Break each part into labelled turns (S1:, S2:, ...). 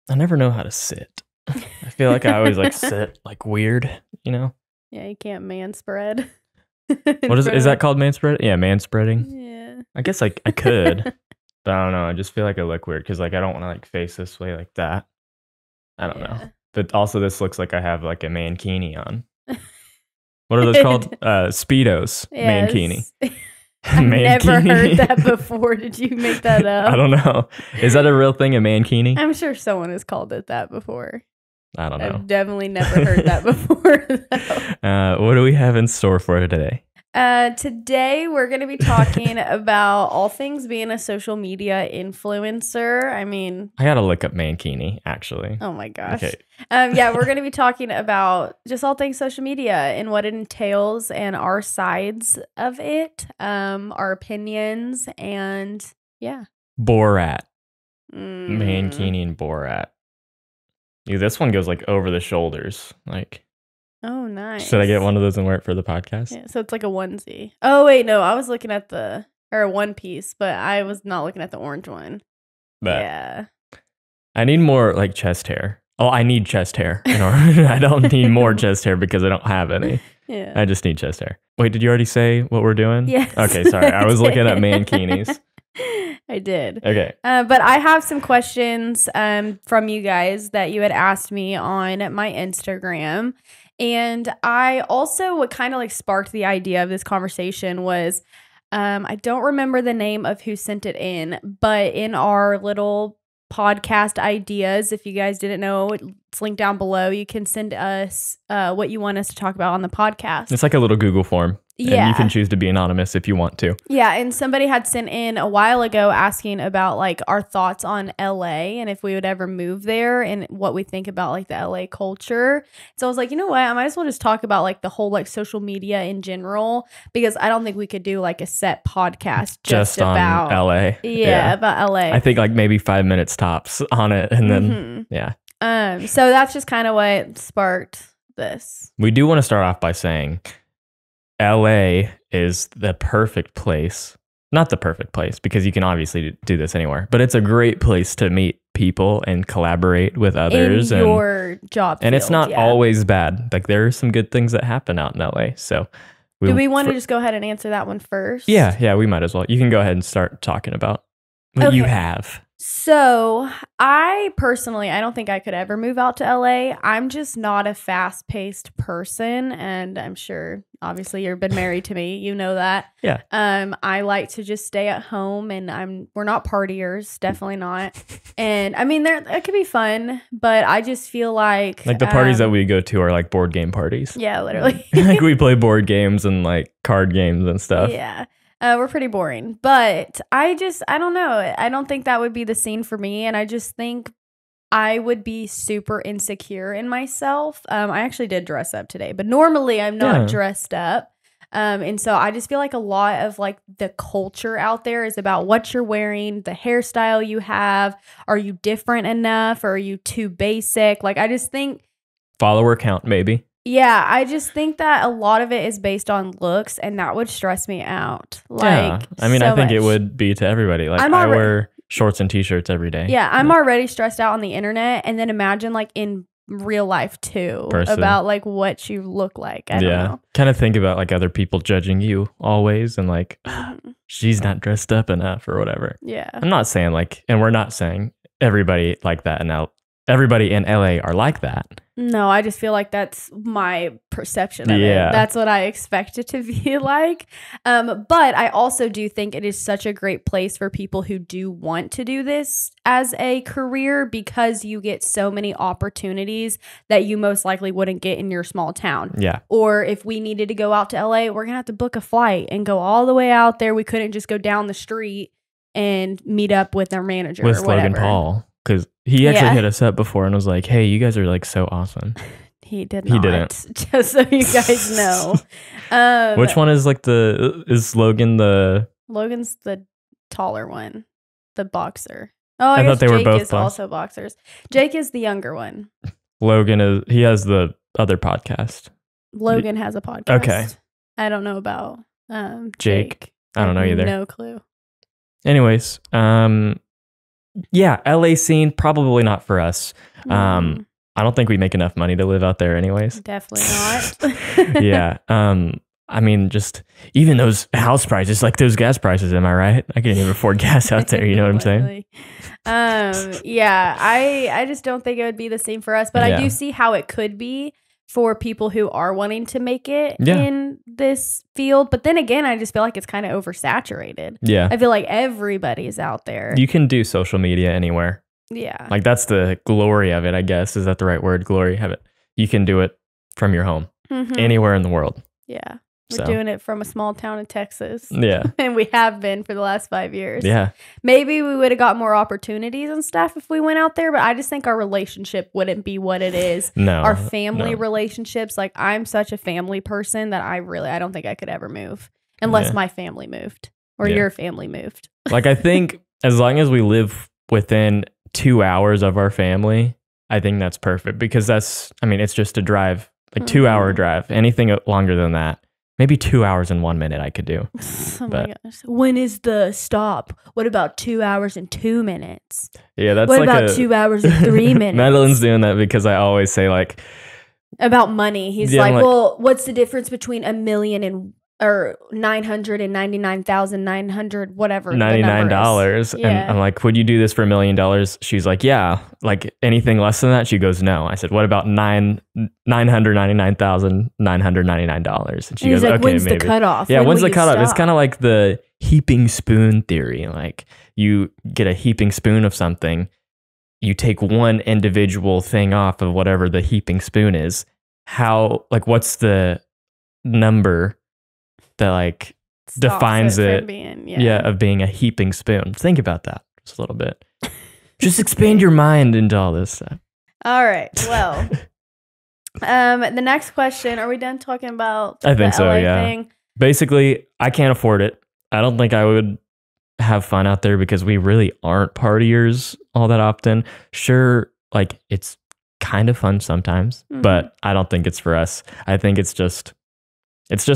S1: I never know how to sit. I feel like I always like sit like weird, you know?
S2: Yeah, you can't man spread.
S1: What is that called? Man spread? Yeah, man spreading.
S2: Yeah.
S1: I guess like I could, but I don't know. I just feel like I look weird because like I don't want to like face this way like that. I don't know. But also this looks like I have like a mankini on. What are those called? Speedos.
S2: Yes.
S1: Mankini.
S2: I've never heard that before. Did you make that up?
S1: I don't know. Is that a real thing, a mankini?
S2: I'm sure someone has called it that before.
S1: I don't know.
S2: I've definitely never heard that before.
S1: What do we have in store for today?
S2: Today we're going to be talking about all things being a social media influencer. I mean,
S1: I gotta look up mankini, actually.
S2: Oh my gosh.
S1: Okay.
S2: Yeah, we're going to be talking about just all things social media and what it entails and our sides of it, our opinions, and yeah.
S1: Borat. Mankini and Borat. Dude, this one goes like over the shoulders. Like,
S2: oh, nice.
S1: Should I get one of those and wear it for the podcast?
S2: Yeah, so it's like a onesie. Oh, wait, no. I was looking at a one piece, but I was not looking at the orange one.
S1: But
S2: yeah.
S1: I need more like chest hair. Oh, I need chest hair. I don't need more chest hair because I don't have any.
S2: Yeah.
S1: I just need chest hair. Wait, did you already say what we're doing?
S2: Yes.
S1: Okay, sorry. I was looking at mankinis.
S2: I did.
S1: Okay.
S2: But I have some questions from you guys that you had asked me on my Instagram. And I also, what kind of like sparked the idea of this conversation was, I don't remember the name of who sent it in, but in our little podcast ideas, if you guys didn't know, it's linked down below. You can send us what you want us to talk about on the podcast.
S1: It's like a little Google form.
S2: Yeah.
S1: And you can choose to be anonymous if you want to.
S2: Yeah. And somebody had sent in a while ago asking about like our thoughts on LA and if we would ever move there and what we think about like the LA culture. So I was like, you know what? I might as well just talk about like the whole like social media in general, because I don't think we could do like a set podcast just about
S1: on LA.
S2: Yeah, about LA.
S1: I think like maybe 5 minutes tops on it. And then, yeah.
S2: So that's just kind of what sparked this.
S1: We do want to start off by saying LA is the perfect place. Not the perfect place, because you can obviously do this anywhere, but it's a great place to meet people and collaborate with others.
S2: In your job
S1: and
S2: field,
S1: it's not always bad. Like there are some good things that happen out in LA. So
S2: do we want to just go ahead and answer that one first?
S1: Yeah, we might as well. You can go ahead and start talking about what you have.
S2: So I personally, I don't think I could ever move out to LA. I'm just not a fast-paced person, and I'm sure obviously you've been married to me, you know that.
S1: Yeah.
S2: I like to just stay at home, and we're not partiers, definitely not. And I mean, it could be fun, but I just feel like
S1: the parties that we go to are like board game parties.
S2: Yeah, literally.
S1: Like we play board games and like card games and stuff.
S2: Yeah. We're pretty boring, but I don't know. I don't think that would be the scene for me. And I just think I would be super insecure in myself. I actually did dress up today, but normally I'm not dressed up. And so I just feel like a lot of like the culture out there is about what you're wearing, the hairstyle you have. Are you different enough? Or are you too basic? Like, I just think
S1: follower count, maybe.
S2: Yeah, I just think that a lot of it is based on looks, and that would stress me out. Like,
S1: I mean, I think it would be to everybody. Like, I wear shorts and t-shirts every day.
S2: Yeah, I'm already stressed out on the internet, and then imagine like in real life too, about like what you look like. I don't know.
S1: Kind of think about like other people judging you always, and like she's not dressed up enough or whatever.
S2: Yeah,
S1: I'm not saying like, and we're not saying everybody like that, and everybody in LA are like that.
S2: No, I just feel like that's my perception of it. That's what I expect it to be like. But I also do think it is such a great place for people who do want to do this as a career, because you get so many opportunities that you most likely wouldn't get in your small town.
S1: Yeah.
S2: Or if we needed to go out to LA, we're going to have to book a flight and go all the way out there. We couldn't just go down the street and meet up with our manager
S1: with
S2: or whatever.
S1: Logan Paul. Because he actually hit us up before and was like, hey, you guys are like so awesome.
S2: He didn't. Just so you guys know.
S1: Which one is like is Logan
S2: Logan's the taller one, the boxer. Oh,
S1: I thought they were both
S2: also boxers. Jake is the younger one.
S1: Logan he has the other podcast.
S2: Logan has a podcast.
S1: Okay.
S2: I don't know about
S1: Jake. I don't know either.
S2: No clue.
S1: Anyways, Yeah, LA scene, probably not for us. I don't think we make enough money to live out there anyways.
S2: Definitely not.
S1: Yeah. I mean, just even those house prices, like those gas prices, am I right? I can't even afford gas out there, you know what I'm saying?
S2: Yeah, I just don't think it would be the same for us, but I do see how it could be for people who are wanting to make it in this field. But then again, I just feel like it's kind of oversaturated.
S1: Yeah.
S2: I feel like everybody's out there.
S1: You can do social media anywhere.
S2: Yeah.
S1: Like that's the glory of it, I guess. Is that the right word? Glory of it. You can do it from your home, anywhere in the world.
S2: Yeah. We're doing it from a small town in Texas.
S1: Yeah.
S2: And we have been for the last 5 years.
S1: Yeah.
S2: Maybe we would have got more opportunities and stuff if we went out there, but I just think our relationship wouldn't be what it is.
S1: No.
S2: Our family relationships, like I'm such a family person that I don't think I could ever move unless my family moved or your family moved.
S1: Like I think as long as we live within 2 hours of our family, I think that's perfect because it's just a drive, like 2 hour drive. Anything longer than that. Maybe 2 hours and 1 minute I could do.
S2: Oh my gosh. When is the stop? What about 2 hours and 2 minutes?
S1: Yeah, that's
S2: what about 2 hours and 3 minutes?
S1: Madeline's doing that because I always say like
S2: about money. He's like, well, what's the difference between $1 million or 999,900 whatever
S1: $99?
S2: Yeah.
S1: And I'm like, would you do this for $1 million? She's like, yeah. Like anything less than that? She goes, no. I said, what about $999,999? And she goes,
S2: like,
S1: okay,
S2: when's
S1: maybe.
S2: The cutoff?
S1: Yeah, when's the cutoff?
S2: Stop?
S1: It's kind of like the heaping spoon theory. Like you get a heaping spoon of something, you take one individual thing off of whatever the heaping spoon is. What's the number that like defines it of being a heaping spoon? Think about that just a little bit. Just expand your mind into all this stuff.
S2: All right. Well, the next question, are we done talking about
S1: I think
S2: the
S1: so,
S2: LA
S1: yeah.
S2: thing?
S1: Basically, I can't afford it. I don't think I would have fun out there because we really aren't partiers all that often. Sure, like it's kind of fun sometimes, but I don't think it's for us. I think it's just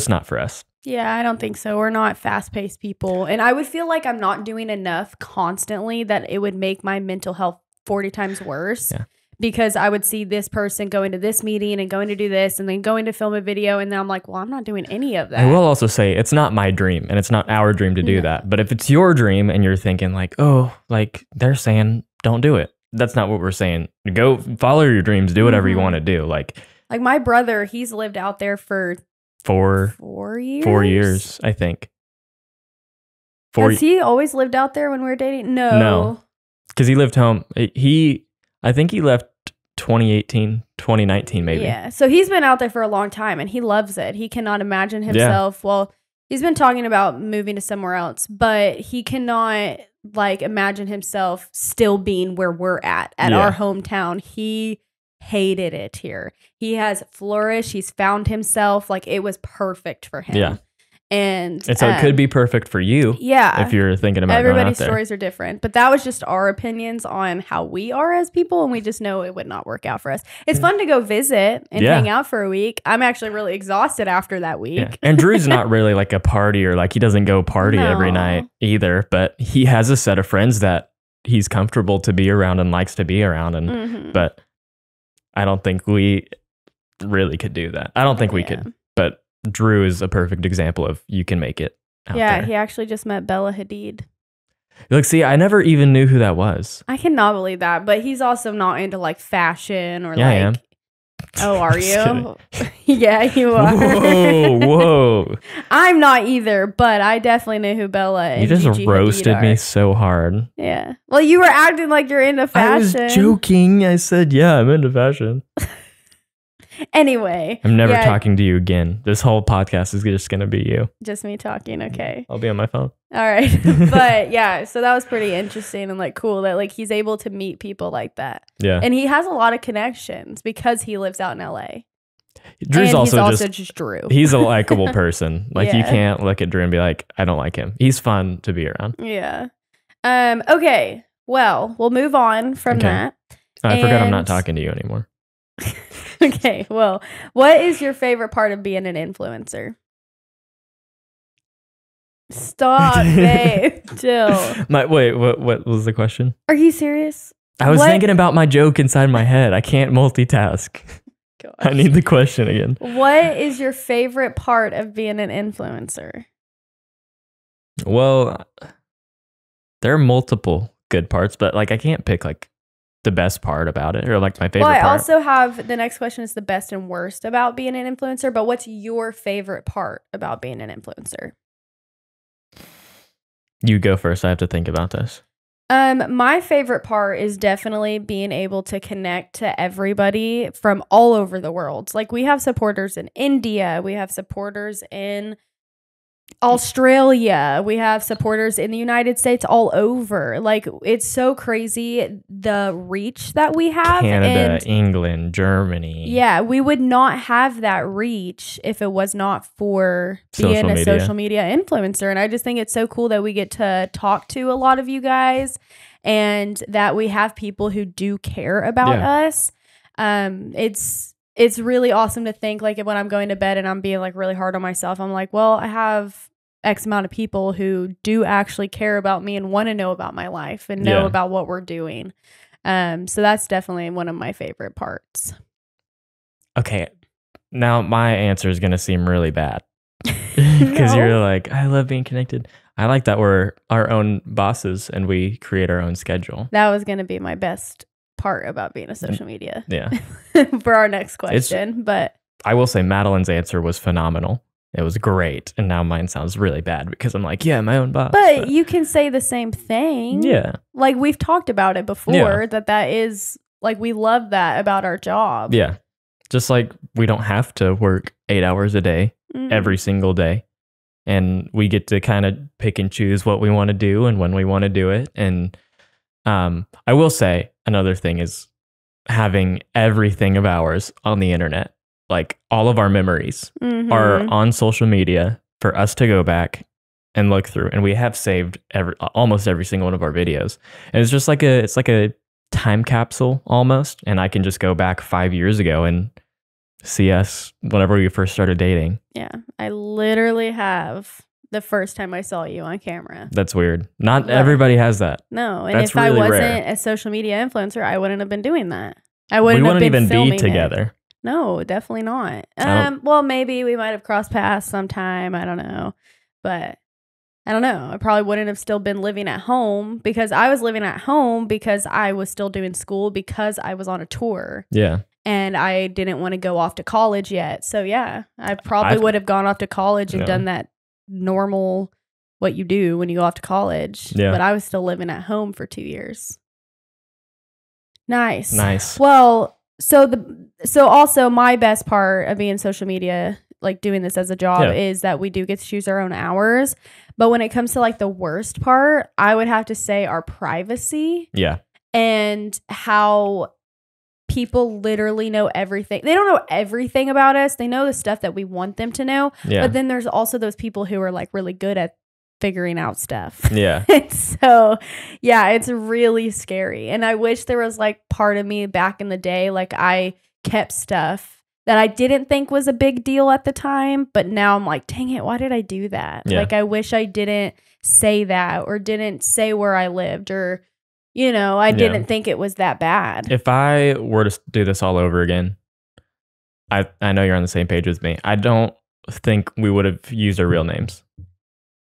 S1: not for us.
S2: Yeah, I don't think so. We're not fast-paced people. And I would feel like I'm not doing enough constantly that it would make my mental health 40 times worse. Yeah. Because I would see this person going to this meeting and going to do this and then going to film a video. And then I'm like, well, I'm not doing any of that.
S1: I will also say it's not my dream and it's not our dream to do that. But if it's your dream and you're thinking like, oh, like they're saying, don't do it. That's not what we're saying. Go follow your dreams. Do whatever you want to do. Like
S2: my brother, he's lived out there for 4 years?
S1: 4 years, I think.
S2: Has he always lived out there when we were dating? No.
S1: Because he lived home. I think he left 2018, 2019 maybe.
S2: Yeah. So he's been out there for a long time and he loves it. He cannot imagine himself. Yeah. Well, he's been talking about moving to somewhere else, but he cannot like imagine himself still being where we're at our hometown. He hated it here. He has flourished. He's found himself. Like it was perfect for him. Yeah. And
S1: so it could be perfect for you.
S2: Yeah.
S1: If you're thinking about
S2: everybody's
S1: going out there.
S2: Stories are different. But that was just our opinions on how we are as people. And we just know it would not work out for us. It's fun to go visit and hang out for a week. I'm actually really exhausted after that week.
S1: Yeah. And Drew's not really like a partier. Like he doesn't go party every night either. But he has a set of friends that he's comfortable to be around and likes to be around. And but I don't think we really could do that. I don't think we could. But Drew is a perfect example of you can make it out there.
S2: He actually just met Bella Hadid.
S1: Look, see, I never even knew who that was.
S2: I cannot believe that, but he's also not into like fashion or
S1: I am.
S2: Oh, are you? Yeah, you are.
S1: Whoa.
S2: I'm not either, but I definitely know who Bella and
S1: You just
S2: Gigi
S1: roasted
S2: Hadid
S1: me
S2: are.
S1: so hard.
S2: Yeah. Well, you were acting like you're into fashion.
S1: I was joking. I said, yeah, I'm into fashion.
S2: Anyway.
S1: I'm never talking to you again. This whole podcast is just going to be you.
S2: Just me talking. Okay.
S1: I'll be on my phone.
S2: All right. But yeah, so that was pretty interesting and like cool that like he's able to meet people like that.
S1: Yeah.
S2: And he has a lot of connections because he lives out in LA.
S1: Drew's
S2: and
S1: also
S2: just Drew.
S1: He's a likable person. Like you can't look at Drew and be like, I don't like him. He's fun to be around.
S2: Yeah. Okay. Well, we'll move on from that.
S1: I forgot I'm not talking to you anymore.
S2: Okay. Well, what is your favorite part of being an influencer? Stop, babe. Chill.
S1: Wait, what was the question?
S2: Are you serious?
S1: I was thinking about my joke inside my head. I can't multitask. Gosh. I need the question again.
S2: What is your favorite part of being an influencer?
S1: Well, there are multiple good parts, but like I can't pick like the best part about it or like my favorite part.
S2: Well, I also have the next question is the best and worst about being an influencer, but what's your favorite part about being an influencer?
S1: You go first. I have to think about this.
S2: My favorite part is definitely being able to connect to everybody from all over the world. Like we have supporters in India, we have supporters in Australia, we have supporters in the United States, all over. Like it's so crazy the reach that we have.
S1: Canada, England, Germany.
S2: Yeah, we would not have that reach if it was not for being a social media influencer. And I just think it's so cool that we get to talk to a lot of you guys and that we have people who do care about us. It's really awesome to think like when I'm going to bed and I'm being like really hard on myself, I'm like, well, I have X amount of people who do actually care about me and want to know about my life and know about what we're doing. So that's definitely one of my favorite parts.
S1: Okay. Now my answer is going to seem really bad because you're like, I love being connected. I like that we're our own bosses and we create our own schedule.
S2: That was going to be my best part about being a social media.
S1: Yeah.
S2: For our next question. But
S1: I will say Madeline's answer was phenomenal. It was great. And now mine sounds really bad because I'm like, yeah, my own boss.
S2: But you can say the same thing.
S1: Yeah.
S2: Like we've talked about it before that is like, we love that about our job.
S1: Yeah. Just like we don't have to work 8 hours a day every single day. And we get to kind of pick and choose what we want to do and when we want to do it. And I will say another thing is having everything of ours on the internet. Like all of our memories are on social media for us to go back and look through. And we have saved almost every single one of our videos. And it's just like it's like a time capsule almost. And I can just go back 5 years ago and see us whenever we first started dating.
S2: Yeah. I literally have the first time I saw you on camera.
S1: That's weird. Not everybody has that.
S2: No. And if I wasn't a social media influencer, I wouldn't have been doing that. We wouldn't
S1: even be together.
S2: No, definitely not. Well, maybe we might have crossed paths sometime. I don't know. But I don't know. I probably wouldn't have still been living at home because I was living at home because I was still doing school because I was on a tour.
S1: Yeah.
S2: And I didn't want to go off to college yet. So yeah, I probably would have gone off to college and done that normal what you do when you go off to college. Yeah. But I was still living at home for 2 years. Nice. Well, so also my best part of being social media, like doing this as a job, is that we do get to choose our own hours. But when it comes to like the worst part, I would have to say our privacy.
S1: Yeah.
S2: And how people literally know everything. They don't know everything about us. They know the stuff that we want them to know. Yeah. But then there's also those people who are like really good at figuring out stuff.
S1: Yeah.
S2: So yeah, it's really scary. And I wish there was like part of me back in the day, like I kept stuff that I didn't think was a big deal at the time. But now I'm like, dang it, why did I do that? Yeah. Like I wish I didn't say that or didn't say where I lived or, you know, I didn't think it was that bad.
S1: If I were to do this all over again, I know you're on the same page with me. I don't think we would have used our real names.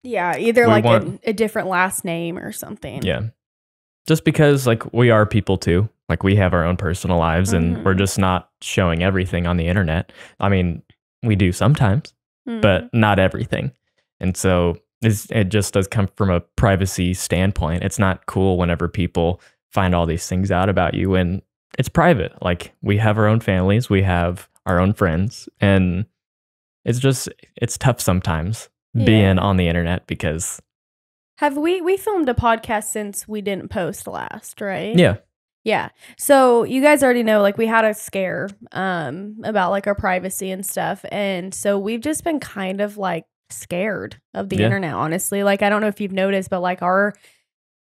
S2: Yeah, either like a different last name or something.
S1: Yeah. Just because like we are people too. Like we have our own personal lives and we're just not showing everything on the internet. I mean, we do sometimes, but not everything. And so it just does come from a privacy standpoint. It's not cool whenever people find all these things out about you and it's private. Like we have our own families, we have our own friends, and it's tough sometimes being on the internet because
S2: have we filmed a podcast since we didn't post last, right? Yeah. So you guys already know, like we had a scare about like our privacy and stuff. And so we've just been kind of like scared of the internet, honestly. Like, I don't know if you've noticed, but like our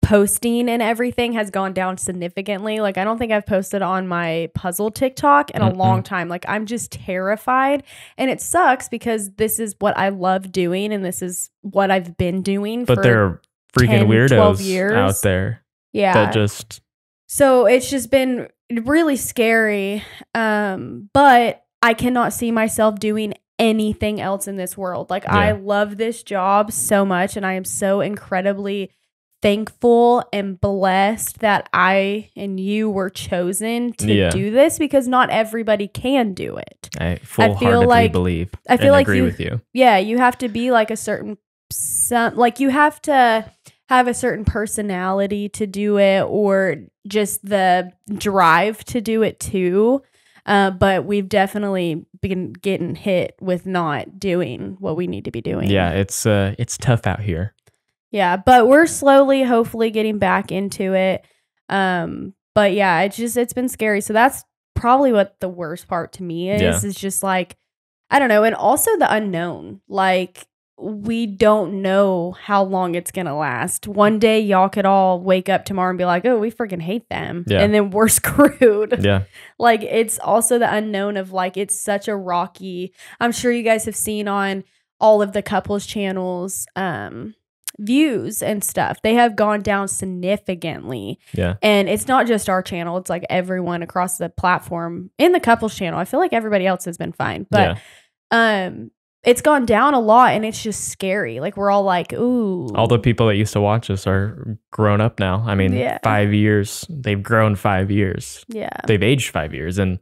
S2: posting and everything has gone down significantly. Like, I don't think I've posted on my puzzle TikTok in a long time. Like, I'm just terrified. And it sucks because this is what I love doing and this is what I've been doing for
S1: there are freaking
S2: 10,
S1: weirdos
S2: 12 years
S1: out there.
S2: Yeah.
S1: That just...
S2: So it's just been really scary. But I cannot see myself doing anything else in this world. Like, I love this job so much and I am so incredibly thankful and blessed that I and you were chosen to do this because not everybody can do it.
S1: I full-heartedly believe.
S2: I feel like
S1: agree with you.
S2: Yeah, you have to be like a certain, like you have to have a certain personality to do it or just the drive to do it too. But we've definitely been getting hit with not doing what we need to be doing.
S1: Yeah, it's tough out here.
S2: Yeah, but we're slowly, hopefully, getting back into it. But yeah, it's been scary. So that's probably what the worst part to me is. Is just like, I don't know, and also the unknown. Like, we don't know how long it's gonna last. One day, y'all could all wake up tomorrow and be like, "Oh, we freaking hate them," and then we're screwed.
S1: Yeah,
S2: like it's also the unknown of like it's such a rocky. I'm sure you guys have seen on all of the couples channels. Views and stuff, they have gone down significantly. Yeah, and it's not just our channel, it's like everyone across the platform in the couples channel. I feel like everybody else has been fine, but it's gone down a lot and it's just scary. Like, we're all like, ooh,
S1: all the people that used to watch us are grown up now. I mean, 5 years, they've grown 5 years. Yeah, they've aged 5 years and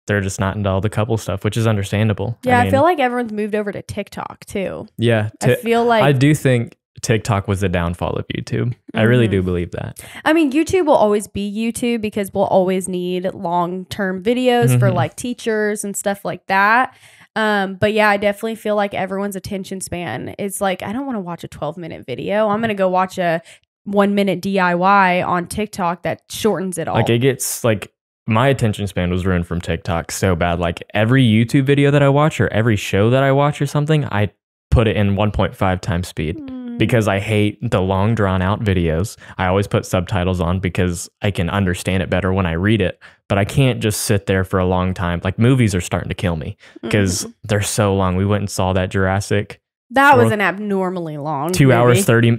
S1: they're just not into all the couple stuff, which is understandable.
S2: Yeah, I feel like everyone's moved over to TikTok too.
S1: Yeah,
S2: I feel like
S1: I do think TikTok was the downfall of YouTube. I really do believe that.
S2: I mean, YouTube will always be YouTube because we'll always need long-term videos for like teachers and stuff like that. But yeah, I definitely feel like everyone's attention span is like, I don't want to watch a 12-minute video. I'm going to go watch a 1-minute DIY on TikTok that shortens it all.
S1: Like, it gets like, my attention span was ruined from TikTok so bad. Like, every YouTube video that I watch or every show that I watch or something, I put it in 1.5 times speed. Because I hate the long drawn out videos. I always put subtitles on because I can understand it better when I read it, but I can't just sit there for a long time. Like, movies are starting to kill me because they're so long. We went and saw that Jurassic.
S2: That was an abnormally long
S1: 2 hour 30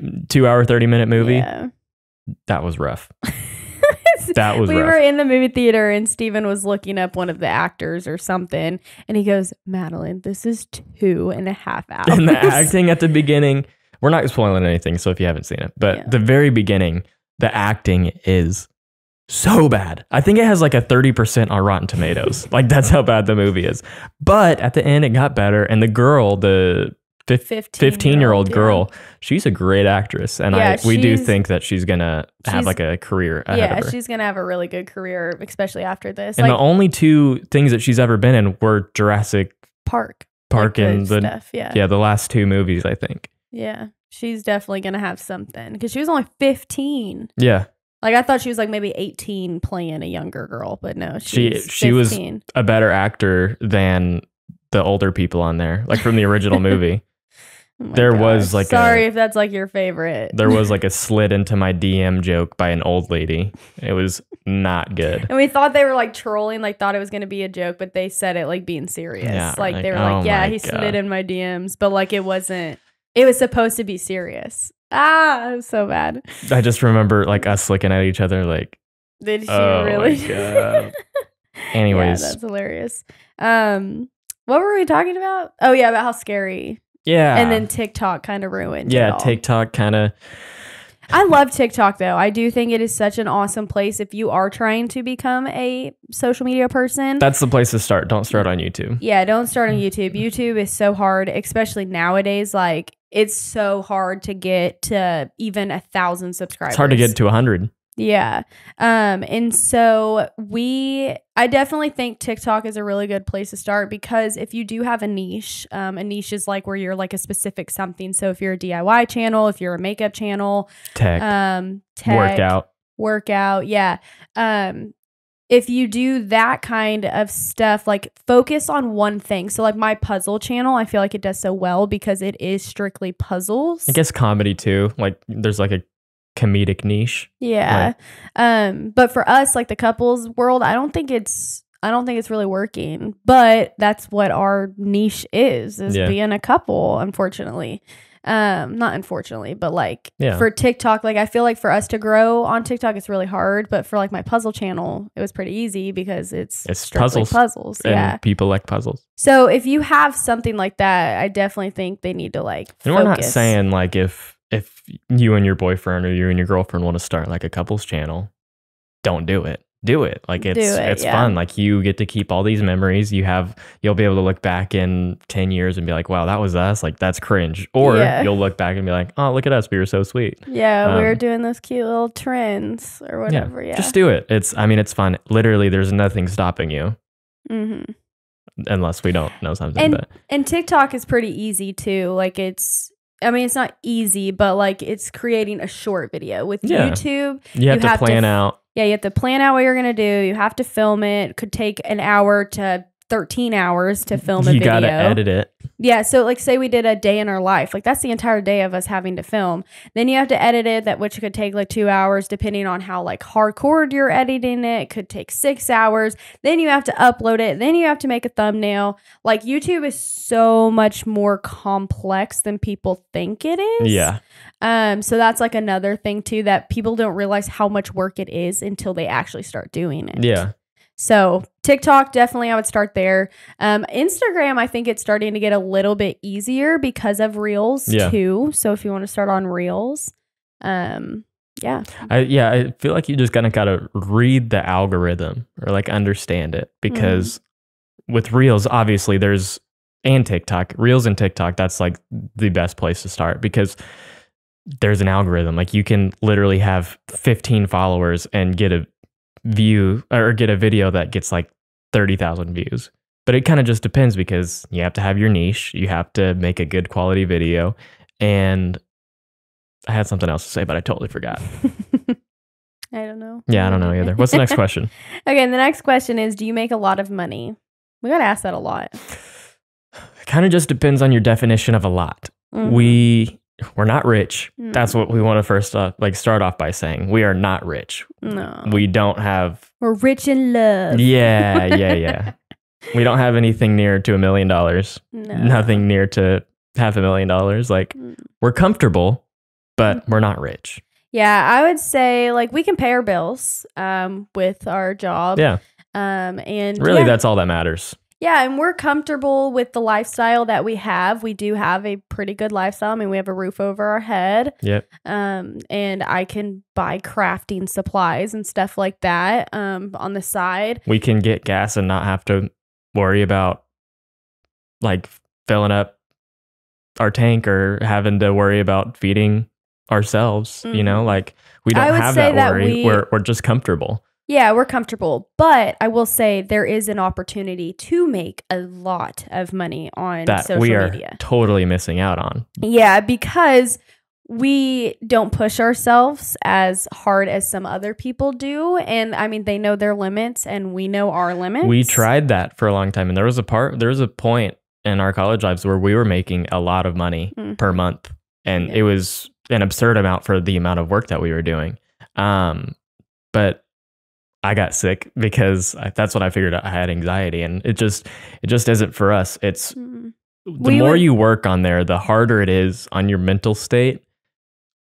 S1: minute movie. Yeah. That was rough. That was rough.
S2: We were in the movie theater and Steven was looking up one of the actors or something and he goes, "Madeline, this is 2.5 hours."
S1: And the acting at the beginning, we're not spoiling anything, so if you haven't seen it, but the very beginning, the acting is so bad. I think it has like a 30% on Rotten Tomatoes. Like, that's how bad the movie is. But at the end, it got better. And the girl, the 15-year-old girl, she's a great actress. And we do think that she's going to have like a career ahead of her.
S2: Yeah, she's going to have a really good career, especially after this.
S1: And like, the only two things that she's ever been in were Jurassic Park like and the stuff, the last two movies, I think.
S2: Yeah, she's definitely going to have something because she was only 15.
S1: Yeah.
S2: Like, I thought she was like maybe 18 playing a younger girl, but no,
S1: she was a better actor than the older people on there, like from the original movie. There was like
S2: if that's like your favorite.
S1: There was like a slid into my DM joke by an old lady. It was not good.
S2: And we thought they were like trolling, like thought it was going to be a joke, but they said it like being serious.
S1: Yeah,
S2: like they were like, yeah, he slid in my DMs, but like it wasn't. It was supposed to be serious. It was so bad.
S1: I just remember like us looking at each other like,
S2: did she really?
S1: My God. Anyways.
S2: Yeah, that's hilarious. What were we talking about? Oh yeah, about how scary.
S1: Yeah.
S2: And then TikTok kind of ruined it all.
S1: TikTok kind of.
S2: I love TikTok though. I do think it is such an awesome place if you are trying to become a social media person.
S1: That's the place to start. Don't start on YouTube.
S2: Yeah, don't start on YouTube. YouTube is so hard, especially nowadays. Like, it's so hard to get to even 1,000 subscribers.
S1: It's hard to get to 100.
S2: Yeah. And so I definitely think TikTok is a really good place to start because if you do have a niche is like where you're like a specific something. So if you're a DIY channel, if you're a makeup channel,
S1: tech,
S2: workout. Yeah. If you do that kind of stuff, like focus on one thing. So like my puzzle channel, I feel like it does so well because it is strictly puzzles.
S1: I guess comedy too. Like there's like a comedic niche.
S2: Yeah. But for us, like the couples world, I don't think it's really working, but that's what our niche is being a couple, unfortunately. Not unfortunately, but like for TikTok, like I feel like for us to grow on TikTok, it's really hard. But for like my puzzle channel, it was pretty easy because it's puzzles.
S1: And people like puzzles.
S2: So if you have something like that, I definitely think they need to like focus.
S1: And we're not saying like if you and your boyfriend or you and your girlfriend want to start like a couples channel, don't do it. Do it. Like it's fun. Like you get to keep all these memories. You'll be able to look back in 10 years and be like, wow, that was us. Like that's cringe. Or you'll look back and be like, oh, look at us. We were so sweet.
S2: Yeah. We were doing those cute little trends or whatever. Yeah.
S1: Just do it. It's fun. Literally, there's nothing stopping you. Mm-hmm. Unless we don't know something.
S2: And TikTok is pretty easy too. Like it's not easy, but like it's creating a short video. With YouTube,
S1: you have to plan out.
S2: Yeah, you have to plan out what you're going to do. You have to film it. It could take an hour to 13 hours to film a video.
S1: You got to edit it.
S2: Yeah, so like say we did a day in our life. Like that's the entire day of us having to film. Then you have to edit it, which could take like 2 hours depending on how like hardcore you're editing it. It could take 6 hours. Then you have to upload it. Then you have to make a thumbnail. Like YouTube is so much more complex than people think it is.
S1: Yeah.
S2: So that's like another thing too, that people don't realize how much work it is until they actually start doing it.
S1: Yeah.
S2: So TikTok, definitely I would start there. Instagram, I think it's starting to get a little bit easier because of Reels too. So if you want to start on Reels, I feel like you just gotta read the algorithm or like understand it, because with Reels, obviously and TikTok, Reels and TikTok, that's like the best place to start because there's an algorithm. Like you can literally have 15 followers and get a view or get a video that gets like 30,000 views. But it kind of just depends because you have to have your niche. You have to make a good quality video. And I had something else to say, but I totally forgot. I don't know.
S1: Yeah, I don't know either. What's the next question?
S2: Okay, the next question is, do you make a lot of money? We got to ask that a lot.
S1: It kind of just depends on your definition of a lot. Mm-hmm. We're not rich. That's what we want to first start off by saying. We are not rich.
S2: No.
S1: We don't have...
S2: We're rich in love.
S1: Yeah. We don't have anything near to $1 million. No. Nothing near to $500,000. Like, we're comfortable, but we're not rich.
S2: Yeah, I would say, like, we can pay our bills with our job.
S1: Yeah.
S2: And
S1: really, that's all that matters.
S2: Yeah, and we're comfortable with the lifestyle that we have. We do have a pretty good lifestyle. I mean, we have a roof over our head.
S1: Yep.
S2: And I can buy crafting supplies and stuff like that on the side.
S1: We can get gas and not have to worry about like filling up our tank or having to worry about feeding ourselves. You know, like we don't have that worry. We're just comfortable.
S2: Yeah, we're comfortable, but I will say there is an opportunity to make a lot of money on social media. That we are
S1: totally missing out on.
S2: Yeah, because we don't push ourselves as hard as some other people do. And I mean, they know their limits and we know our limits.
S1: We tried that for a long time. And there was a point in our college lives where we were making a lot of money per month. And it was an absurd amount for the amount of work that we were doing. But I got sick because that's when I figured out I had anxiety, and it just isn't for us. It's the more you work on there, the harder it is on your mental state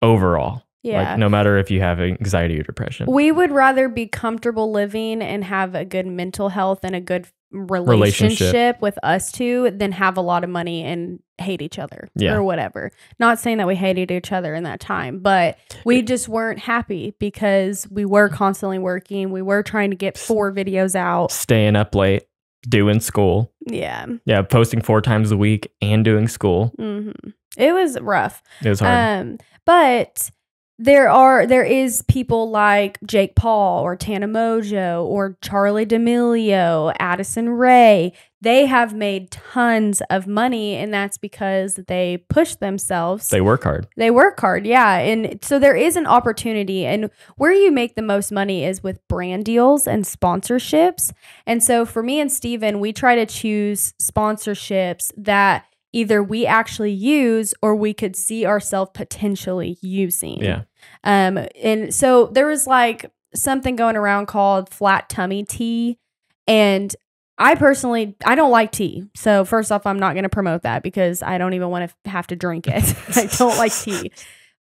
S1: overall. Yeah. Like no matter if you have anxiety or depression.
S2: We would rather be comfortable living and have a good mental health and a good relationship with us two than have a lot of money and hate each other or whatever. Not saying that we hated each other in that time, but we just weren't happy because we were constantly working. We were trying to get 4 videos out.
S1: Staying up late, doing school.
S2: Yeah.
S1: Yeah, posting 4 times a week and doing school.
S2: Mm-hmm. It was rough.
S1: It was hard.
S2: But there is people like Jake Paul or Tana Mojo or Charlie D'Amelio, Addison Rae. They have made tons of money, and that's because they push themselves.
S1: They work hard.
S2: Yeah. And so there is an opportunity, and where you make the most money is with brand deals and sponsorships. And so for me and Steven, we try to choose sponsorships that either we actually use or we could see ourselves potentially using.
S1: Yeah.
S2: And so there was like something going around called flat tummy tea. And I don't like tea. So first off, I'm not going to promote that because I don't even want to have to drink it. I don't like tea.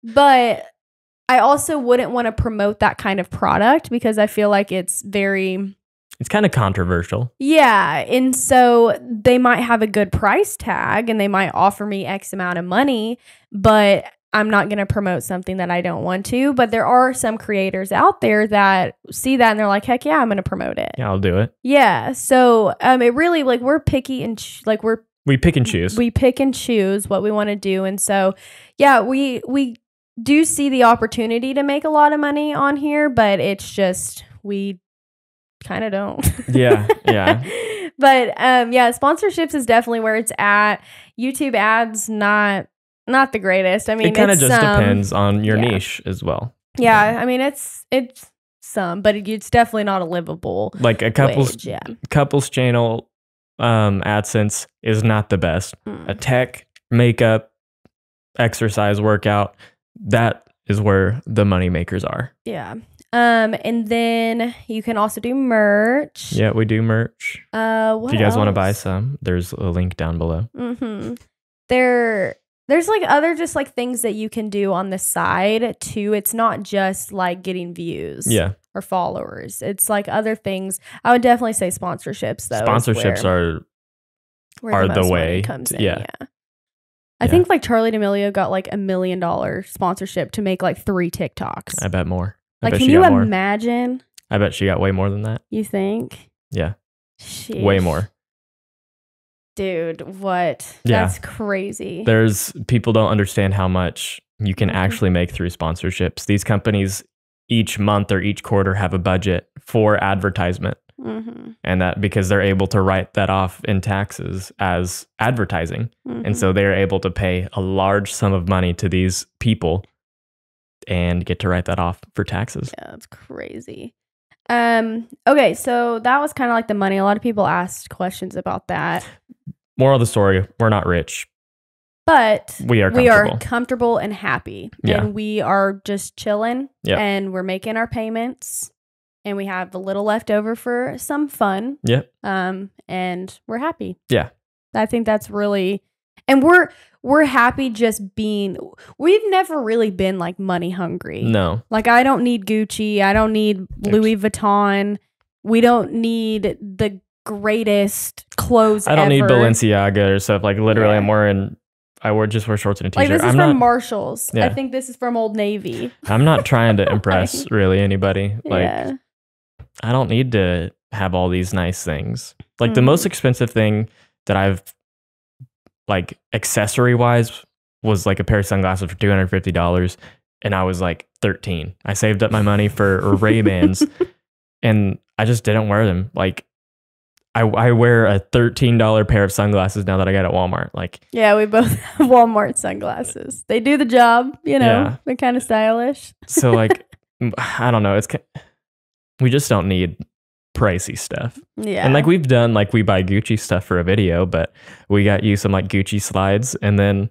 S2: But I also wouldn't want to promote that kind of product because I feel like it's
S1: kind of controversial.
S2: Yeah. And so they might have a good price tag and they might offer me X amount of money, but I'm not going to promote something that I don't want to. But there are some creators out there that see that and they're like, heck yeah, I'm going to promote it.
S1: Yeah, I'll do it.
S2: Yeah. So it really, like, we're picky and
S1: we pick and choose.
S2: We pick and choose what we want to do. And so, yeah, we do see the opportunity to make a lot of money on here, but it's just, we kind of don't.
S1: Yeah.
S2: But yeah, sponsorships is definitely where it's at. YouTube ads, not the greatest. I mean,
S1: it kind of just depends on your niche as well.
S2: Yeah, I mean, it's some, but it's definitely not a livable
S1: like a couples channel. AdSense is not the best. A tech, makeup, exercise, workout, that is where the money makers are.
S2: Yeah. And then you can also do merch.
S1: Yeah, we do merch.
S2: What
S1: if you guys want to
S2: else?
S1: buy some, there's a link down below.
S2: There's like other just like things that you can do on the side too. It's not just like getting views or followers. It's like other things. I would definitely say sponsorships though.
S1: Sponsorships are the way.
S2: Comes in. Yeah. I think like Charli D'Amelio got like $1 million sponsorship to make like 3 TikToks.
S1: I bet more.
S2: Like, can you imagine?
S1: I bet she got way more than that.
S2: You think?
S1: Yeah.
S2: Sheesh.
S1: Way more.
S2: Dude, what? Yeah. That's crazy.
S1: People don't understand how much you can actually make through sponsorships. These companies each month or each quarter have a budget for advertisement. And that because they're able to write that off in taxes as advertising. And so they're able to pay a large sum of money to these people and get to write that off for taxes.
S2: Yeah, that's crazy. Okay, so that was kind of like the money. A lot of people asked questions about that.
S1: Moral of the story, we're not rich.
S2: But
S1: we are
S2: comfortable and happy.
S1: Yeah.
S2: And we are just chilling.
S1: Yep.
S2: And we're making our payments. And we have a little left over for some fun.
S1: Yep.
S2: And we're happy.
S1: Yeah.
S2: I think that's really, and we're happy just being, we've never really been like money hungry.
S1: No.
S2: Like I don't need Gucci. I don't need Louis Vuitton. We don't need the greatest clothes
S1: I don't
S2: ever.
S1: need Balenciaga or stuff. Like literally I wear shorts and a t-shirt.
S2: Like this is from Marshalls.
S1: Yeah.
S2: I think this is from Old Navy.
S1: I'm not trying to impress really anybody. Like
S2: yeah.
S1: I don't need to have all these nice things. Like the most expensive thing that I've like accessory wise was like a pair of sunglasses for $250 and I was like 13. I saved up my money for Ray-Bans and I just didn't wear them. Like I wear a $13 pair of sunglasses now that I got at Walmart. Like
S2: yeah, we both have Walmart sunglasses. They do the job, you know. Yeah. They're kind of stylish.
S1: So like I don't know, we just don't need pricey stuff.
S2: Yeah.
S1: And like we've done, like we buy Gucci stuff for a video, but we got you some like Gucci slides and then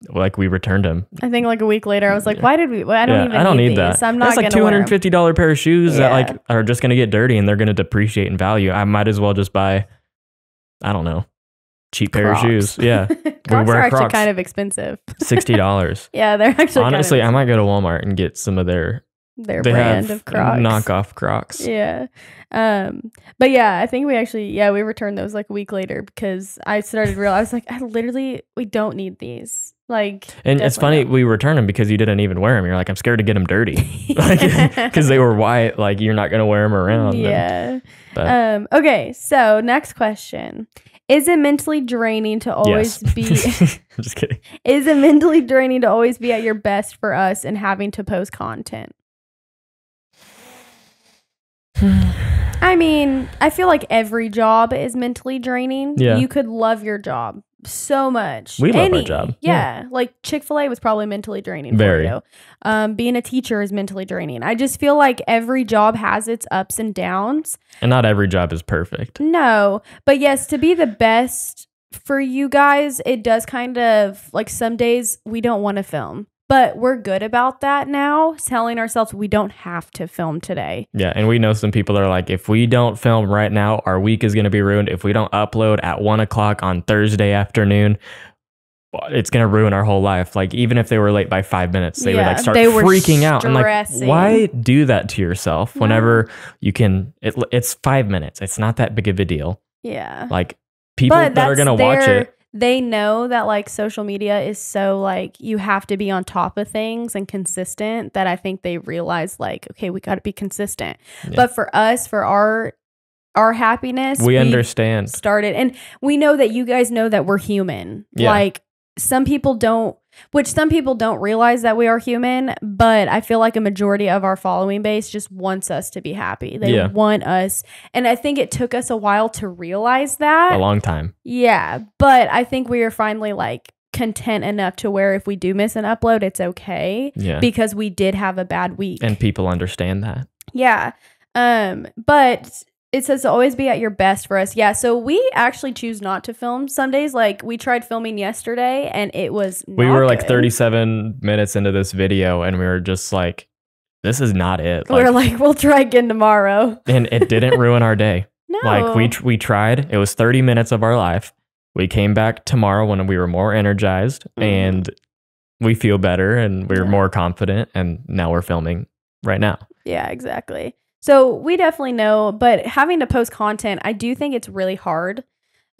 S1: like we returned them. I
S2: think like a week later I was like, why did we? I don't need these.
S1: That.
S2: I'm not
S1: going to wear them. That's like $250 pair of shoes that like are just going to get dirty and they're going to depreciate in value. I might as well just buy, I don't know, cheap pair of shoes. Yeah.
S2: Crocs are actually kind of expensive.
S1: $60.
S2: Yeah, they're actually
S1: honestly, I might go to Walmart and get some of their
S2: brand of Crocs.
S1: Knockoff Crocs.
S2: Yeah. But yeah, I think we returned those like a week later because I started I was like, we don't need these. Like,
S1: and it's funny, we returned them because you didn't even wear them. You're like, I'm scared to get them dirty. Like, because they were white, like you're not going to wear them around.
S2: Yeah. Okay. So next question. Is it mentally draining to always be
S1: I'm just kidding.
S2: Is it mentally draining to always be at your best for us and having to post content? I mean, I feel like every job is mentally draining.
S1: Yeah.
S2: You could love your job so much.
S1: We love our job.
S2: Yeah. Like Chick-fil-A was probably mentally draining for you. Being a teacher is mentally draining. I just feel like every job has its ups and downs.
S1: And not every job is perfect.
S2: No. But yes, to be the best for you guys, it does kind of like some days we don't want to film. But we're good about that now, telling ourselves we don't have to film today.
S1: Yeah, and we know some people that are like, if we don't film right now, our week is going to be ruined. If we don't upload at 1 o'clock on Thursday afternoon, it's going to ruin our whole life. Like, even if they were late by 5 minutes, they would like start freaking out. And like, why do that to yourself whenever you can? It's 5 minutes. It's not that big of a deal.
S2: Yeah.
S1: Like, people that are going to watch it.
S2: They know that like social media is so like you have to be on top of things and consistent, that I think they realize like, okay, we got to be consistent. Yeah. But for us, for our happiness,
S1: we understand.
S2: Started, and we know that you guys know that we're human. Yeah. Like some people don't realize that we are human, but I feel like a majority of our following base just wants us to be happy. They want us. And I think it took us a while to realize that.
S1: A long time.
S2: Yeah. But I think we are finally like content enough to where if we do miss an upload, it's okay. Yeah. Because we did have a bad week.
S1: And people understand that.
S2: Yeah. But it says to always be at your best for us. Yeah, so we actually choose not to film some days. Like, we tried filming yesterday, and it was not
S1: We were
S2: good.
S1: like 37 minutes into this video, and we were just like, this is not it.
S2: We were like, we'll try again tomorrow.
S1: And it didn't ruin our day.
S2: No.
S1: Like, we tried. It was 30 minutes of our life. We came back tomorrow when we were more energized, and we feel better, and we're more confident, and now we're filming right now.
S2: Yeah, exactly. So we definitely know, but having to post content, I do think it's really hard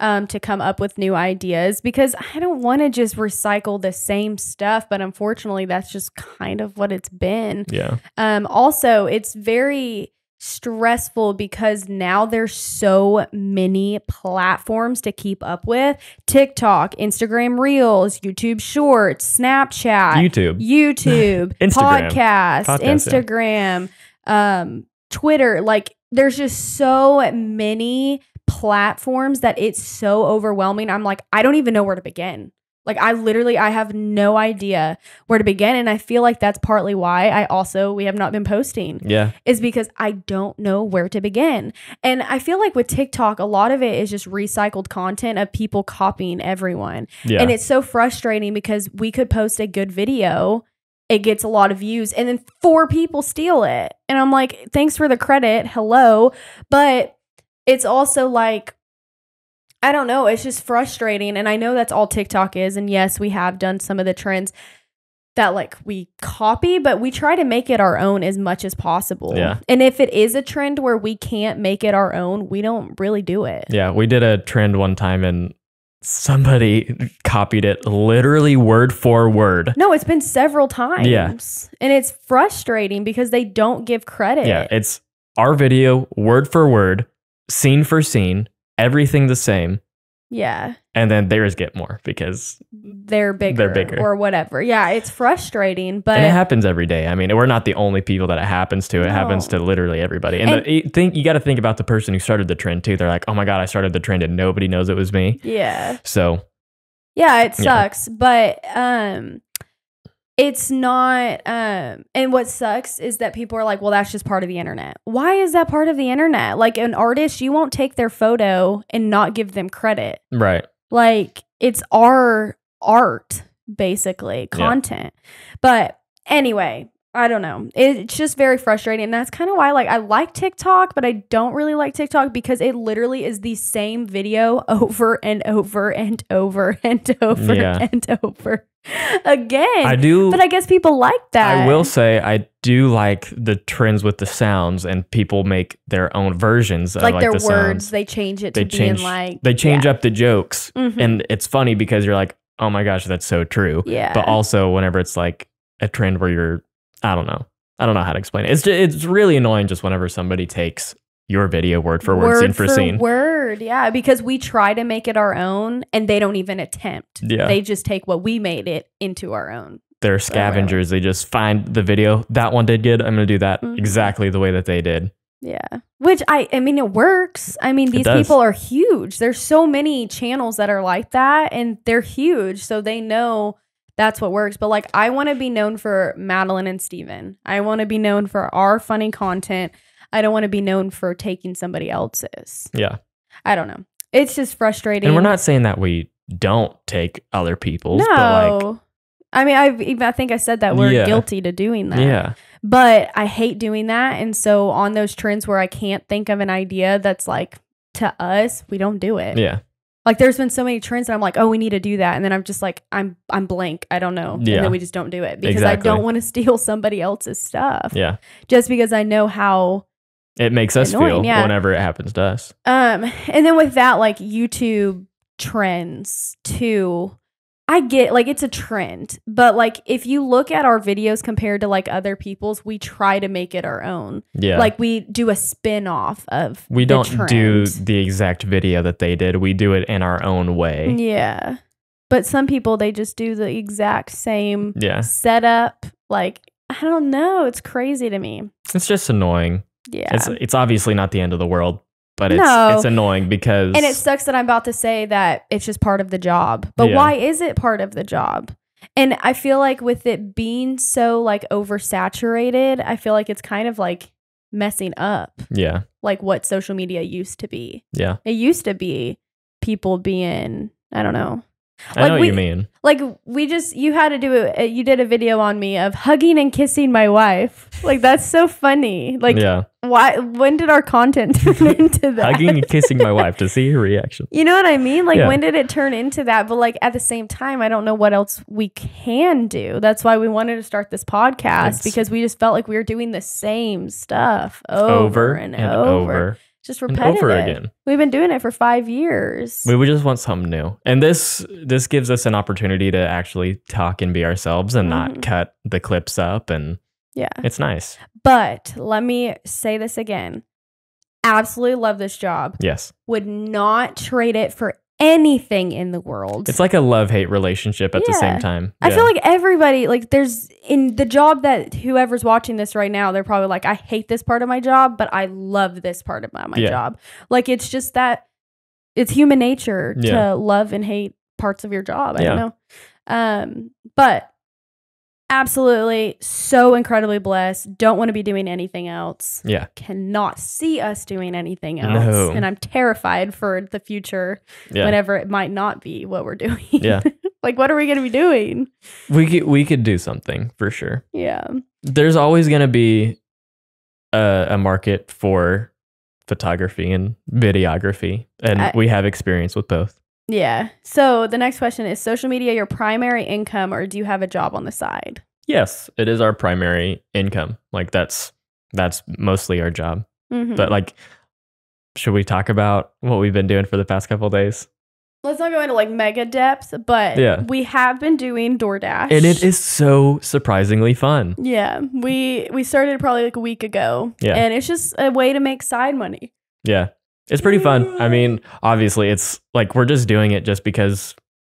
S2: to come up with new ideas, because I don't want to just recycle the same stuff. But unfortunately, that's just kind of what it's been.
S1: Yeah.
S2: Also, it's very stressful because now there's so many platforms to keep up with. TikTok, Instagram Reels, YouTube Shorts, Snapchat, YouTube, podcast, Instagram, Twitter. Like, there's just so many platforms that it's so overwhelming. I'm like, I don't even know where to begin. Like, I have no idea where to begin. And I feel like that's partly why we have not been posting.
S1: Yeah.
S2: Is because I don't know where to begin. And I feel like with TikTok, a lot of it is just recycled content of people copying everyone. Yeah. And it's so frustrating because we could post a good video, it gets a lot of views, and then 4 people steal it. And I'm like, thanks for the credit. Hello. But it's also like, I don't know. It's just frustrating. And I know that's all TikTok is. And yes, we have done some of the trends that like we copy, but we try to make it our own as much as possible. Yeah. And if it is a trend where we can't make it our own, we don't really do it.
S1: Yeah. We did a trend one time and somebody copied it literally word for word.
S2: No, it's been several times.
S1: Yeah.
S2: And it's frustrating because they don't give credit.
S1: Yeah. It's our video, word for word, scene for scene, everything the same.
S2: Yeah.
S1: And then theirs get more because
S2: they're bigger. Or whatever. Yeah, it's frustrating, but...
S1: And it happens every day. I mean, we're not the only people that it happens to. It happens to literally everybody. And you got to think about the person who started the trend too. They're like, oh my God, I started the trend and nobody knows it was me.
S2: Yeah.
S1: So...
S2: Yeah, it sucks. But it's not... and what sucks is that people are like, well, that's just part of the internet. Why is that part of the internet? Like, an artist, you won't take their photo and not give them credit.
S1: Right.
S2: Like, it's our art, basically, content. Yeah. But anyway, I don't know. It's just very frustrating. And that's kind of why I like TikTok, but I don't really like TikTok because it literally is the same video over and over and over and over and over again.
S1: I do.
S2: But I guess people like that.
S1: I will say I do like the trends with the sounds, and people make their own versions of
S2: like their
S1: the
S2: words.
S1: sounds.
S2: They change it to being like...
S1: They change up the jokes. Mm-hmm. And it's funny because you're like, oh my gosh, that's so true.
S2: Yeah.
S1: But also whenever it's like a trend where you're... I don't know how to explain it. It's really annoying just whenever somebody takes your video word for word, scene for scene.
S2: Word, yeah, because we try to make it our own and they don't even attempt. Yeah. They just take what we made it into our own.
S1: They're scavengers. They just find the video. That one did good. I'm going to do that exactly the way that they did.
S2: Yeah. Which I mean, it works. I mean, these people are huge. There's so many channels that are like that and they're huge. So they know that's what works. But like, I want to be known for Madeline and Steven. I want to be known for our funny content. I don't want to be known for taking somebody else's.
S1: Yeah.
S2: I don't know. It's just frustrating.
S1: And we're not saying that we don't take other people's.
S2: No.
S1: But like,
S2: I mean, I think I said that we're guilty to doing that.
S1: Yeah.
S2: But I hate doing that. And so on those trends where I can't think of an idea that's like to us, we don't do it.
S1: Yeah.
S2: Like there's been so many trends that I'm like, oh, we need to do that. And then I'm just like, I'm blank. I don't know.
S1: Yeah.
S2: And then we just don't do it because I don't want to steal somebody else's stuff.
S1: Yeah.
S2: Just because I know how
S1: it makes us feel whenever it happens to us.
S2: And then with that, like YouTube trends too, I get like it's a trend, but like if you look at our videos compared to like other people's, we try to make it our own.
S1: Yeah.
S2: Like we do a spin-off of
S1: we don't do the exact video that they did. We do it in our own way.
S2: Yeah. But some people, they just do the exact same setup. Like, I don't know. It's crazy to me.
S1: It's just annoying.
S2: Yeah.
S1: It's obviously not the end of the world. But it's annoying because...
S2: And it sucks that I'm about to say that it's just part of the job. But why is it part of the job? And I feel like with it being so like oversaturated, I feel like it's kind of like messing up.
S1: Yeah.
S2: Like what social media used to be.
S1: Yeah.
S2: It used to be people being, I don't know.
S1: I know what you mean.
S2: Like you had to do you did a video on me of hugging and kissing my wife. Like that's so funny. Like when did our content turn into that?
S1: Hugging and kissing my wife to see her reaction.
S2: You know what I mean? Like when did it turn into that? But like at the same time, I don't know what else we can do. That's why we wanted to start this podcast because we just felt like we were doing the same stuff over and over. Just repetitive.
S1: Over again.
S2: We've been doing it for 5 years.
S1: We would just want something new. And this gives us an opportunity to actually talk and be ourselves and not cut the clips up. And it's nice.
S2: But let me say this again. Absolutely love this job.
S1: Yes.
S2: Would not trade it for anything in the world.
S1: It's like a love-hate relationship at the same time.
S2: I feel like everybody, like there's in the job that whoever's watching this right now, they're probably like, I hate this part of my job, but I love this part of my job. Like it's just that it's human nature to love and hate parts of your job. I don't know. But absolutely so incredibly blessed. Don't want to be doing anything else.
S1: Yeah.
S2: Cannot see us doing anything else.
S1: No.
S2: And I'm terrified for the future whenever it might not be what we're doing.
S1: Yeah.
S2: Like, what are we going to be doing?
S1: We could do something for sure.
S2: Yeah.
S1: There's always going to be a market for photography and videography. And we have experience with both.
S2: Yeah. So the next question is social media your primary income or do you have a job on the side?
S1: Yes, it is our primary income. Like that's mostly our job. But like, should we talk about what we've been doing for the past couple of days?
S2: Let's not go into like mega depth, but we have been doing DoorDash.
S1: And it is so surprisingly fun.
S2: Yeah. We started probably like a week ago.
S1: Yeah.
S2: And it's just a way to make side money.
S1: Yeah. It's pretty fun. I mean, obviously, it's like we're just doing it just because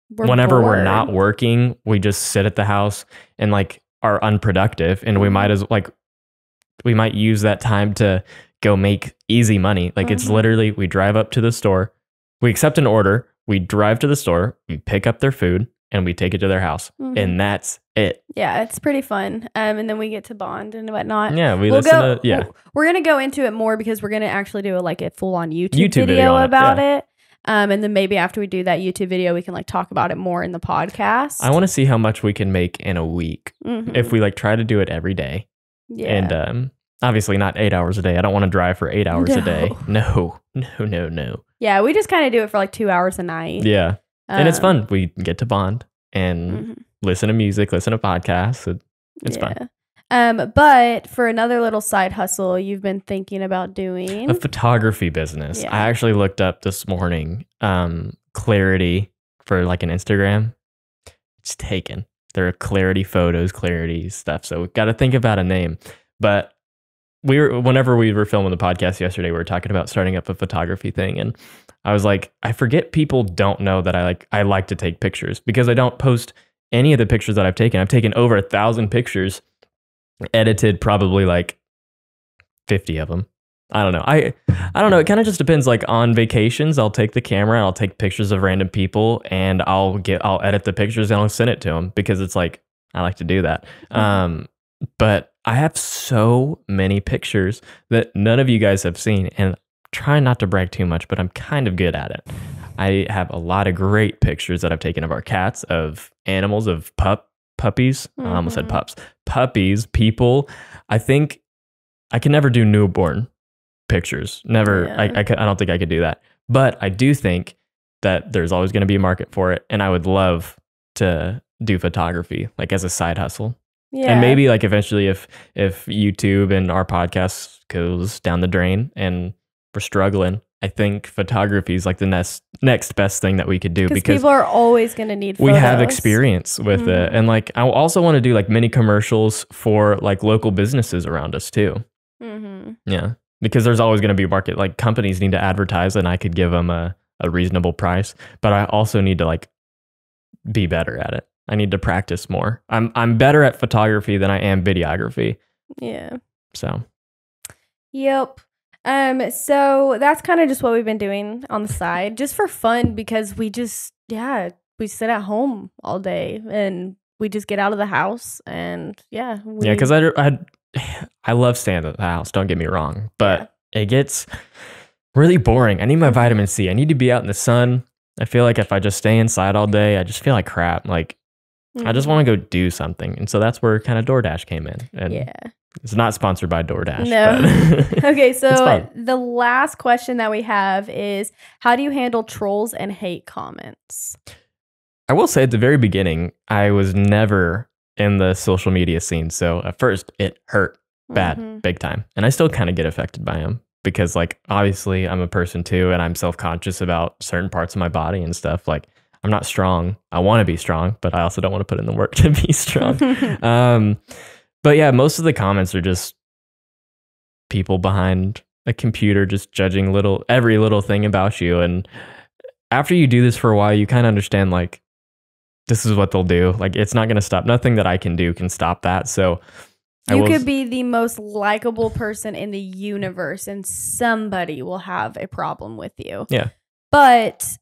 S1: whenever we're not working, we just sit at the house and like are unproductive. And we might use that time to go make easy money. Like it's literally, we drive up to the store, we accept an order, we drive to the store, we pick up their food, and we take it to their house. And that's it.
S2: Yeah, it's pretty fun. And then we get to bond and whatnot.
S1: Yeah, we're
S2: going to go into it more because we're going to actually do a full-on YouTube video about it. And then maybe after we do that YouTube video, we can like talk about it more in the podcast.
S1: I want to see how much we can make in a week if we like try to do it every day. Yeah. And obviously not 8 hours a day. I don't want to drive for 8 hours a day. No.
S2: Yeah, we just kind of do it for like 2 hours a night.
S1: Yeah. And it's fun. We get to bond and listen to music, listen to podcasts. It's fun.
S2: But for another little side hustle you've been thinking about doing.
S1: A photography business. Yeah. I actually looked up this morning Clarity for like an Instagram. It's taken. There are Clarity photos, Clarity stuff. So we've got to think about a name. But whenever we were filming the podcast yesterday, we were talking about starting up a photography thing. And I was like, I forget people don't know that I like to take pictures because I don't post any of the pictures that I've taken. I've taken over 1,000 pictures, edited probably like 50 of them. I don't know. I don't know. It kind of just depends. Like on vacations, I'll take the camera and I'll take pictures of random people and I'll edit the pictures and I'll send it to them because it's like, I like to do that. But I have so many pictures that none of you guys have seen, and try not to brag too much, but I'm kind of good at it. I have a lot of great pictures that I've taken of our cats, of animals, of puppies. I almost said pups. Puppies, people. I think I can never do newborn pictures. Never.
S2: Yeah.
S1: I don't think I could do that. But I do think that there's always going to be a market for it. And I would love to do photography, like as a side hustle. Yeah. And maybe like eventually if YouTube and our podcast goes down the drain and we're struggling, I think photography is like the next best thing that we could do, because
S2: people are always going to need photos.
S1: We have experience with it. And like, I also want to do like mini commercials for like local businesses around us too. Yeah. Because there's always going to be a market. Like companies need to advertise and I could give them a reasonable price, but I also need to like be better at it. I need to practice more. I'm better at photography than I am videography. Yeah. So.
S2: Yep. So that's kind of just what we've been doing on the side, just for fun, because we just, we sit at home all day and we just get out of the house and because
S1: I love staying at the house, don't get me wrong, but it gets really boring. I need my vitamin C. I need to be out in the sun. I feel like if I just stay inside all day, I just feel like crap. Like I just want to go do something. And so that's where kind of DoorDash came in. And it's not sponsored by DoorDash.
S2: No. Okay, so the last question that we have is, how do you handle trolls and hate comments?
S1: I will say at the very beginning, I was never in the social media scene. So at first it hurt bad, big time. And I still kind of get affected by them because like, obviously I'm a person too, and I'm self-conscious about certain parts of my body and stuff. Like I'm not strong. I want to be strong, but I also don't want to put in the work to be strong. But yeah, most of the comments are just people behind a computer just judging every little thing about you. And after you do this for a while, you kind of understand like, this is what they'll do. Like, it's not going to stop. Nothing that I can do can stop that. So
S2: you could be the most likable person in the universe and somebody will have a problem with you.
S1: Yeah.
S2: But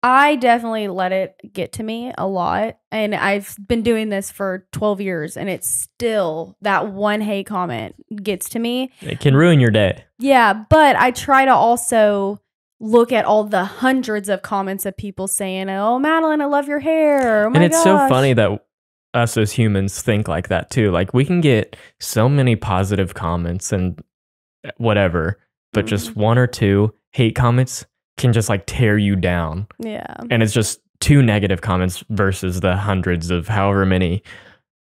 S2: I definitely let it get to me a lot. And I've been doing this for 12 years and it's still that one hate comment gets to me.
S1: It can ruin your day.
S2: Yeah. But I try to also look at all the hundreds of comments of people saying, oh, Madeline, I love your hair. Oh my
S1: and it's
S2: gosh.
S1: So funny that us as humans think like that too. Like we can get so many positive comments and whatever, but just one or two hate comments can just like tear you down.
S2: Yeah.
S1: And it's just 2 negative comments versus the hundreds of however many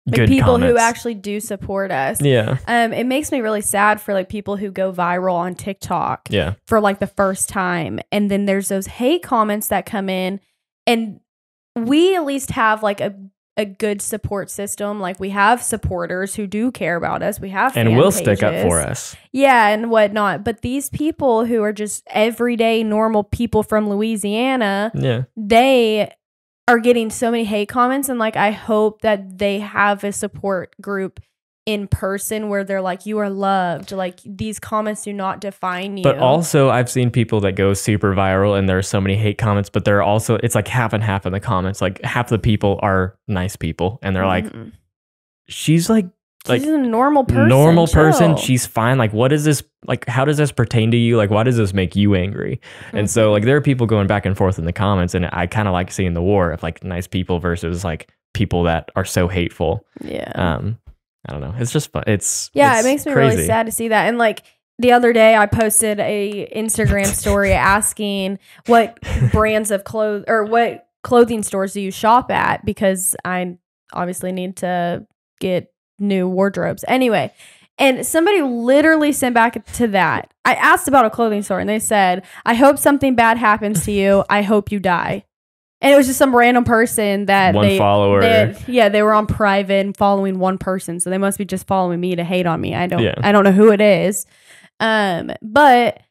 S1: good
S2: people
S1: comments.
S2: Who actually do support us.
S1: Yeah.
S2: It makes me really sad for like people who go viral on TikTok for like the first time. And then there's those hate comments that come in, and we at least have like a good support system. Like we have supporters who do care about us. We have
S1: and will stick up for us.
S2: Yeah, and whatnot. But these people who are just everyday normal people from Louisiana, they are getting so many hate comments. And like, I hope that they have a support group in person where they're like, you are loved. Like these comments do not define you.
S1: But also I've seen people that go super viral and there are so many hate comments, but they're also, it's like half and half in the comments. Like half the people are nice people and they're like, she's a normal person. She's fine. Like, what is this? Like, how does this pertain to you? Like, why does this make you angry? And so like, there are people going back and forth in the comments, and I kind of like seeing the war of like nice people versus like people that are so hateful.
S2: Yeah.
S1: I don't know. It's just fun. It
S2: makes me really sad to see that. And like the other day I posted a Instagram story asking what brands of clothes or what clothing stores do you shop at, because I obviously need to get new wardrobes. Anyway, and somebody literally sent back to that. I asked about a clothing store and they said, I hope something bad happens to you. I hope you die. And it was just some random person that
S1: follower.
S2: They were on private and following one person. So they must be just following me to hate on me. I don't know who it is. But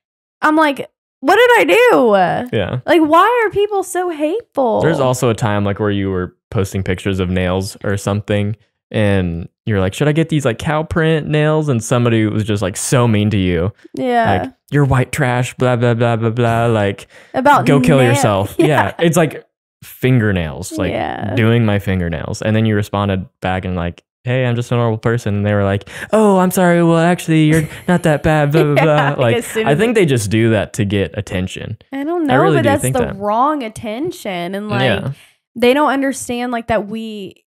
S2: I'm like, what did I do?
S1: Yeah.
S2: Like, why are people so hateful?
S1: There's also a time like where you were posting pictures of nails or something, and you're like, should I get these like cow print nails? And somebody was just like so mean to you.
S2: Yeah.
S1: Like, you're white trash, blah, blah, blah, blah, blah. Like,
S2: about
S1: go kill yourself. Yeah. It's like fingernails, like doing my fingernails. And then you responded back and like, hey, I'm just a normal person. And they were like, oh, I'm sorry. Well, actually, you're not that bad, blah, blah, blah. Like, I think they just do that to get attention.
S2: I don't know, but that's the wrong attention. And like, they don't understand like that we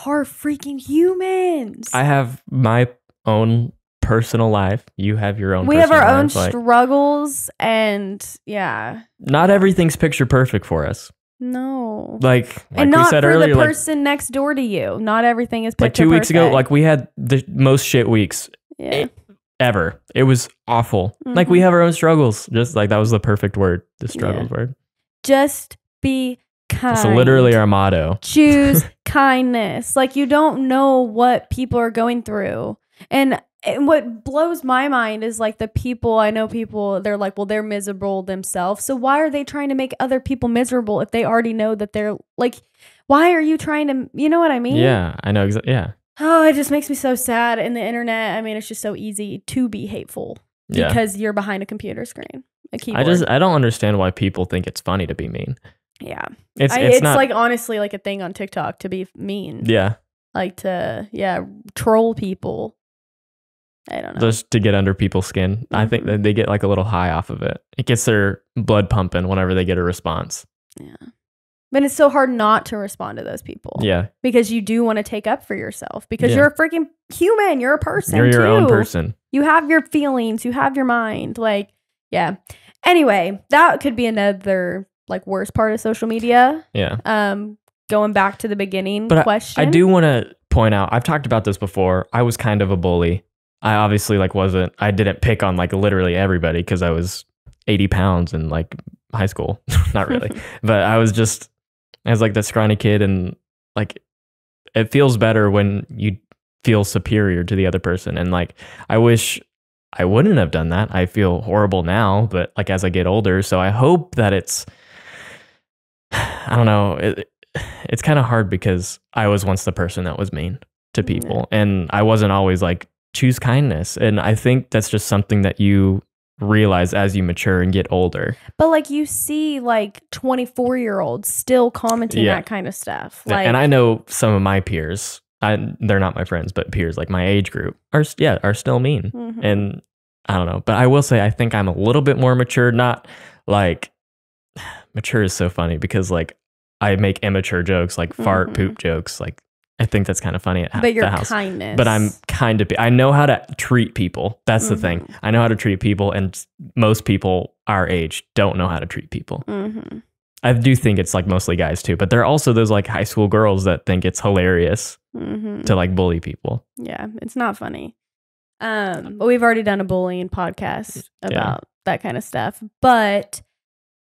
S2: are freaking humans.
S1: I have my own personal life. You have your own.
S2: We have our own
S1: life.
S2: struggles, and
S1: not everything's picture perfect for us.
S2: No,
S1: like
S2: and not
S1: we said
S2: for
S1: earlier,
S2: the person next door to you. Not everything is picture
S1: like 2 weeks
S2: perfect.
S1: ago. Like we had the most shit weeks ever. It was awful. Like we have our own struggles. Just like that was the perfect word. The struggles word.
S2: Just be kind.
S1: It's literally our motto.
S2: Choose kindness. Like you don't know what people are going through. And what blows my mind is like the people, I know people, they're like, well, they're miserable themselves. So why are they trying to make other people miserable if they already know that they're like, why are you trying to, you know what I mean?
S1: Yeah, I know. Yeah.
S2: Oh, it just makes me so sad. And the internet, I mean, it's just so easy to be hateful because you're behind a computer screen, a keyboard.
S1: I don't understand why people think it's funny to be mean.
S2: Yeah.
S1: It's not,
S2: like honestly like a thing on TikTok to be mean.
S1: Yeah.
S2: Like to, troll people. I don't know.
S1: Just to get under people's skin. I think that they get like a little high off of it. It gets their blood pumping whenever they get a response.
S2: Yeah. But it's so hard not to respond to those people.
S1: Yeah.
S2: Because you do want to take up for yourself. Because you're a freaking human. You're a person.
S1: You're your own person.
S2: You have your feelings. You have your mind. Like, yeah. Anyway, that could be another like worst part of social media.
S1: Yeah.
S2: Going back to the beginning question.
S1: I do want to point out, I've talked about this before. I was kind of a bully. I obviously I didn't pick on like literally everybody because I was 80 pounds in like high school. Not really. But I was like the scrawny kid, and like it feels better when you feel superior to the other person. And like I wish I wouldn't have done that. I feel horrible now, but like as I get older, so I hope that I don't know, it's kind of hard because I was once the person that was mean to people, and I wasn't always like choose kindness. And I think that's just something that you realize as you mature and get older.
S2: But like you see like 24-year-olds still commenting that kind of stuff. Like,
S1: and I know some of my peers, they're not my friends, but peers like my age group are still mean. And I don't know, but I will say I think I'm a little bit more mature. Not like mature is so funny because like I make immature jokes like fart poop jokes. Like I think that's kind of funny at
S2: but your
S1: the house.
S2: Kindness.
S1: But I'm kind of, I know how to treat people. That's the thing. I know how to treat people, and most people our age don't know how to treat people. I do think it's like mostly guys too, but there are also those like high school girls that think it's hilarious to like bully people.
S2: Yeah, it's not funny. But we've already done a bullying podcast about that kind of stuff. But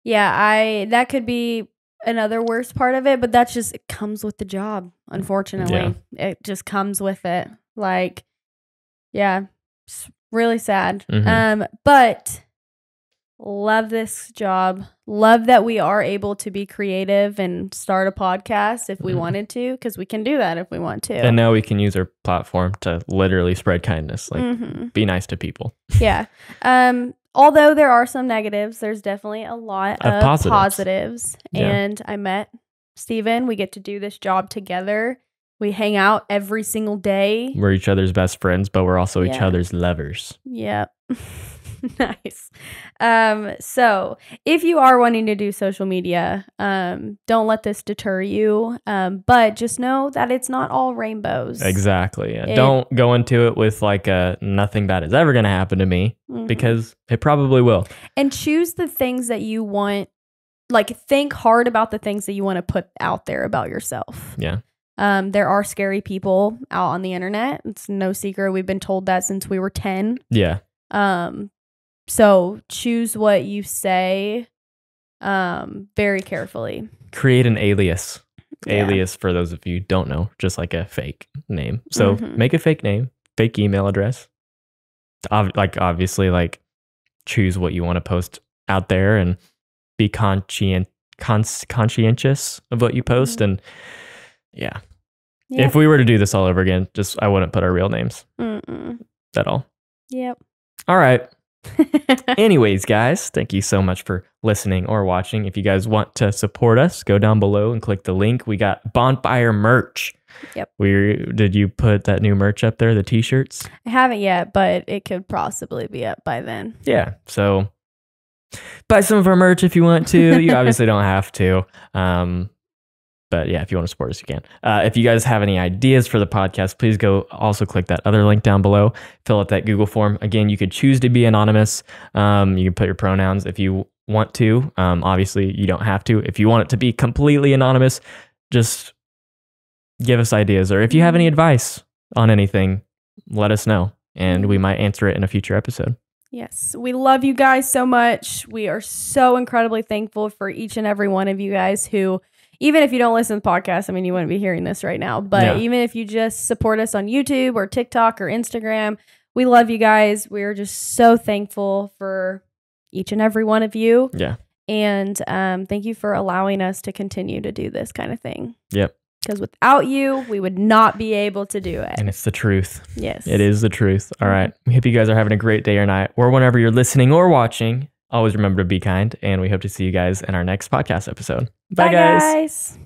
S2: yeah, that could be another worst part of it, but that's just, it comes with the job, unfortunately. It just comes with it. Like, yeah, it's really sad. But love this job. Love that we are able to be creative and start a podcast if we wanted to, because we can do that if we want to.
S1: And now we can use our platform to literally spread kindness, like be nice to people.
S2: Yeah. Although there are some negatives, there's definitely a lot of positives. And I met Steven. We get to do this job together. We hang out every single day.
S1: We're each other's best friends, but we're also each other's lovers.
S2: Yep. Nice. So if you are wanting to do social media, don't let this deter you. But just know that it's not all rainbows.
S1: Exactly. Don't go into it with like nothing bad is ever going to happen to me, because it probably will. And
S2: choose the things that you want. Like think hard about the things that you want to put out there about yourself.
S1: Yeah.
S2: There are scary people out on the internet. It's no secret. We've been told that since we were 10.
S1: Yeah.
S2: So choose what you say very carefully.
S1: Create an alias. Alias, for those of you who don't know, just like a fake name. So make a fake name, fake email address. Obviously, like choose what you want to post out there and be conscientious of what you post. And if we were to do this all over again, I wouldn't put our real names at all.
S2: Yep.
S1: All right. Anyways, guys, thank you so much for listening or watching. If you guys want to support us, go down below and click the link. We got Bonfire merch.
S2: Yep.
S1: Did you put that new merch up there, the t-shirts?
S2: I haven't yet, but it could possibly be up by then.
S1: Yeah. So buy some of our merch if you want to. You obviously don't have to. But yeah, if you want to support us, you can. If you guys have any ideas for the podcast, please go also click that other link down below. Fill out that Google form. Again, you could choose to be anonymous. You can put your pronouns if you want to. Obviously, you don't have to. If you want it to be completely anonymous, just give us ideas. Or if you have any advice on anything, let us know, and we might answer it in a future episode.
S2: Yes, we love you guys so much. We are so incredibly thankful for each and every one of you guys who, even if you don't listen to the podcast, I mean, you wouldn't be hearing this right now, but even if you just support us on YouTube or TikTok or Instagram, we love you guys. We are just so thankful for each and every one of you.
S1: Yeah.
S2: And thank you for allowing us to continue to do this kind of thing.
S1: Yep.
S2: Because without you, we would not be able to do it.
S1: And it's the truth.
S2: Yes.
S1: It is the truth. All right. We hope you guys are having a great day or night, or whenever you're listening or watching. Always remember to be kind, and we hope to see you guys in our next podcast episode. Bye guys.